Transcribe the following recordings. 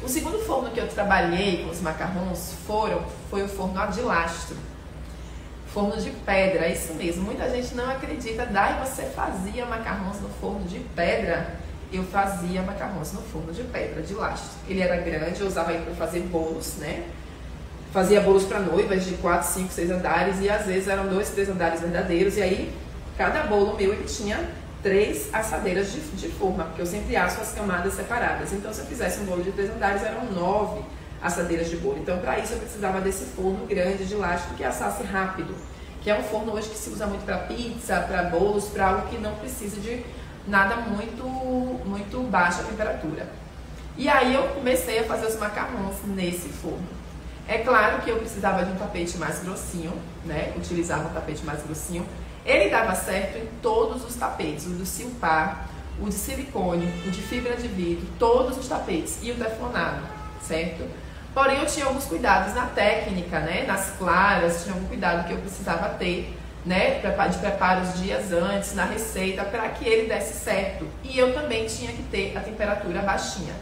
O segundo forno que eu trabalhei com os macarrons foi o forno de lastro. Forno de pedra, é isso mesmo. Muita gente não acredita. Dai, você fazia macarrons no forno de pedra? Eu fazia macarrons no forno de pedra, de lastro. Ele era grande, eu usava ele para fazer bolos, né? Fazia bolos para noivas de 4, 5, 6 andares. E às vezes eram 2, 3 andares verdadeiros. E aí, cada bolo meu, ele tinha 3 assadeiras de forma, porque eu sempre asso as camadas separadas. Então, se eu fizesse um bolo de 3 andares, eram 9 assadeiras de bolo. Então, para isso, eu precisava desse forno grande de lastro que assasse rápido, que é um forno hoje que se usa muito para pizza, para bolos, para algo que não precisa de nada muito baixa temperatura. E aí, eu comecei a fazer os macarrons nesse forno. É claro que eu precisava de um tapete mais grossinho, né? Utilizava um tapete mais grossinho. Ele dava certo em todos os tapetes, o do silpar, o de silicone, o de fibra de vidro, todos os tapetes e o teflonado, certo? Porém, eu tinha alguns cuidados na técnica, né? Nas claras, tinha algum cuidado que eu precisava ter, né? De preparo os dias antes, na receita, para que ele desse certo. E eu também tinha que ter a temperatura baixinha.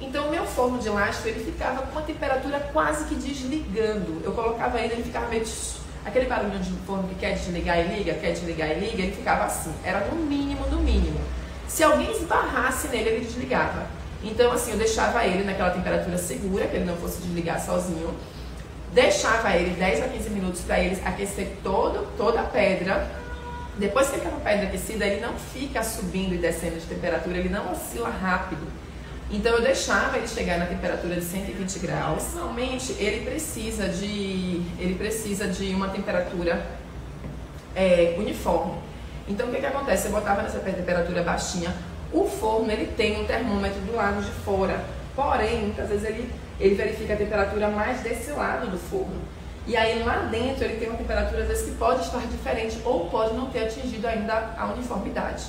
Então, o meu forno de lastro, ele ficava com a temperatura quase que desligando. Eu colocava ele ficava meio... Aquele barulho de forno que quer desligar e liga, ele ficava assim. Era no mínimo, no mínimo. Se alguém esbarrasse nele, ele desligava. Então, assim, eu deixava ele naquela temperatura segura, que ele não fosse desligar sozinho. Deixava ele 10 a 15 minutos para ele aquecer toda a pedra. Depois que aquela pedra aquecida, ele não fica subindo e descendo de temperatura, ele não oscila rápido. Então, eu deixava ele chegar na temperatura de 120 graus. Normalmente, ele precisa de uma temperatura uniforme. Então, o que acontece? Eu botava nessa temperatura baixinha. O forno, ele tem um termômetro do lado de fora. Porém, muitas vezes ele verifica a temperatura mais desse lado do forno. E aí, lá dentro, ele tem uma temperatura, às vezes, que pode estar diferente ou pode não ter atingido ainda a uniformidade.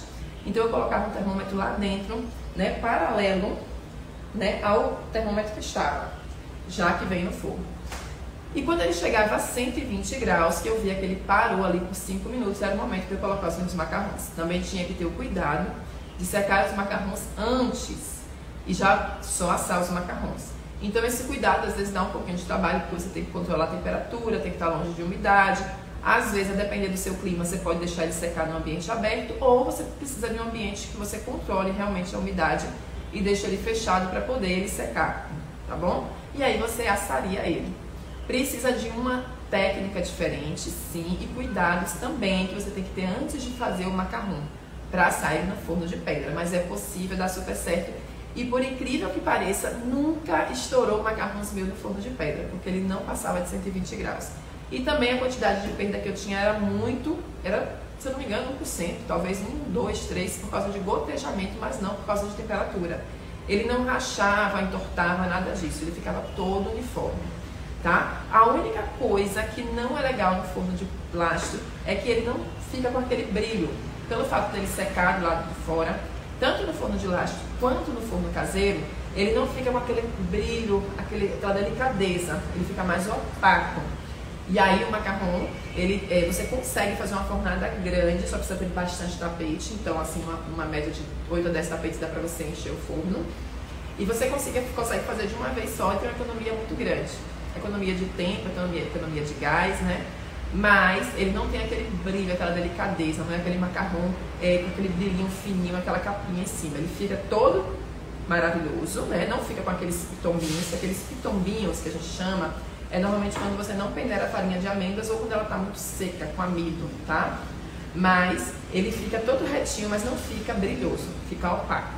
Então, eu colocava um termômetro lá dentro, né, paralelo, né, ao termômetro que estava, já que vem no forno. E quando ele chegava a 120 graus, que eu via que ele parou ali por 5 minutos, era o momento que eu colocasse os macarrões. Também tinha que ter o cuidado de secar os macarrões antes e já só assar os macarrões. Então esse cuidado às vezes dá um pouquinho de trabalho, porque você tem que controlar a temperatura, tem que estar longe de umidade. Às vezes, a depender do seu clima, você pode deixar ele secar no ambiente aberto, ou você precisa de um ambiente que você controle realmente a umidade e deixa ele fechado para poder ele secar, tá bom? E aí você assaria ele. Precisa de uma técnica diferente, sim, e cuidados também que você tem que ter antes de fazer o macarrão para assar ele no forno de pedra, mas é possível, dá super certo. E por incrível que pareça, nunca estourou o macarrão meu no forno de pedra, porque ele não passava de 120 graus. E também a quantidade de perda que eu tinha era, se eu não me engano, 1%, talvez 1, 2, 3, por causa de gotejamento, mas não por causa de temperatura. Ele não rachava, entortava, nada disso, ele ficava todo uniforme, tá? A única coisa que não é legal no forno de lastro é que ele não fica com aquele brilho. Pelo fato dele secar do lado de fora, tanto no forno de lastro quanto no forno caseiro, ele não fica com aquele brilho, aquela delicadeza, ele fica mais opaco. E aí o macarrão, você consegue fazer uma fornada grande, só precisa ter bastante tapete. Então, assim, uma média de 8 a 10 tapetes dá pra você encher o forno. E você consegue fazer de uma vez só e tem uma economia muito grande. Economia de tempo, economia de gás, né? Mas ele não tem aquele brilho, aquela delicadeza, não é aquele macarrão com aquele brilhinho fininho, aquela capinha em cima. Ele fica todo maravilhoso, né? Não fica com aqueles pitombinhos que a gente chama. É normalmente quando você não peneira a farinha de amêndoas ou quando ela está muito seca, com amido, tá? Mas ele fica todo retinho, mas não fica brilhoso, fica opaco.